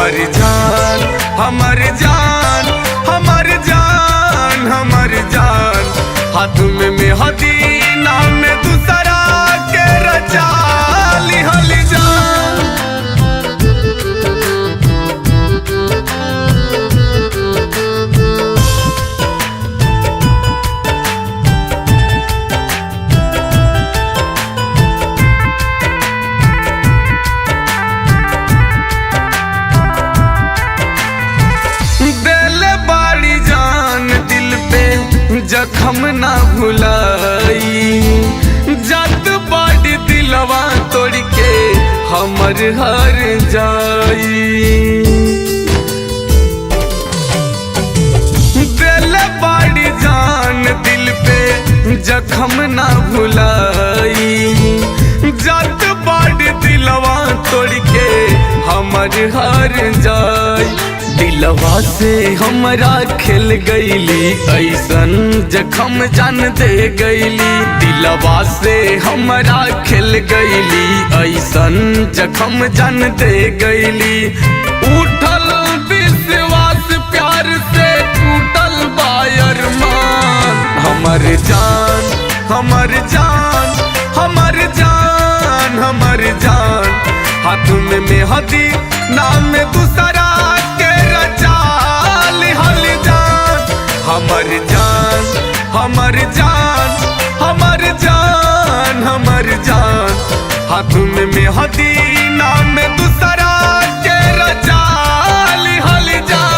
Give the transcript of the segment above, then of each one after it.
हमर जान हमर जान हमर जान हमर जान, हाथ में मेहदी नाम में दूसरा के रचा लिहल जान। जखम ना भुलाई जत बाड़ी दिलवा तोड़ के हमर हर जाई। दिल बाड़ी जान दिल पे जखम ना भुलाई जत बाड़ी दिलवा तोड़ के हमर हर जाई। दिलवा से हमरा खेल गईली ऐसन जखम जान दे गईली। दिलवा से हमरा खेल गईली ऐसन जखम जान दे गईली। उठल विश्वास प्यार से टूटल बायर मान। हमर जान हमर जान हमर जान हमर जान, हाथ में मेहदी नाम में दूसरा हमर जान हमर जान हमर जान हमर जान, हाथ में मेहदी नाम में दूसरा के रचा लिहल जान।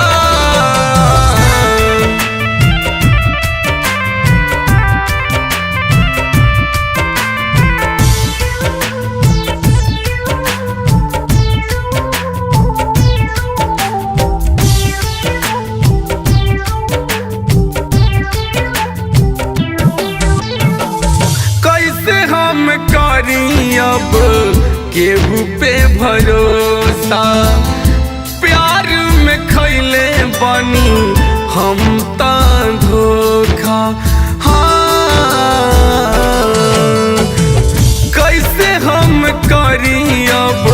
हम करी अब केहू पे भरोसा, प्यार में खैले बनी हम ता धोखा। हाँ कैसे हम करी अब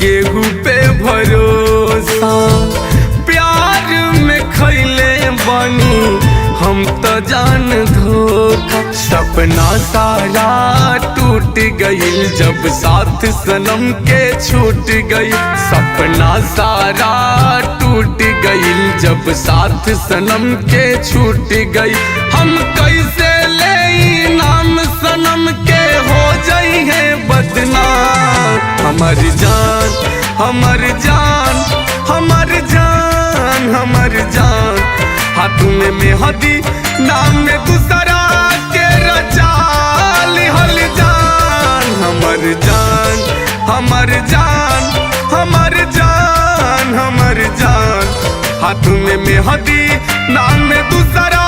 केहू पे भरोसा, प्यार में खैले बनी हम तो जान धोखा। सपना सारा टूट गईल जब साथ सनम के छूट गई। सपना सारा टूट गईल जब साथ सनम के छूट गई। हम कैसे ले नाम सनम के हो जाई है बदनाम। हमर जान हमर जान हमर जान हमर जान, हाथ में मेहदी नाम में दूसरा के रचा लिहल जान। हमर जान हमर जान हमर जान हमर जान, हाथ में मेहदी नाम में दूसरा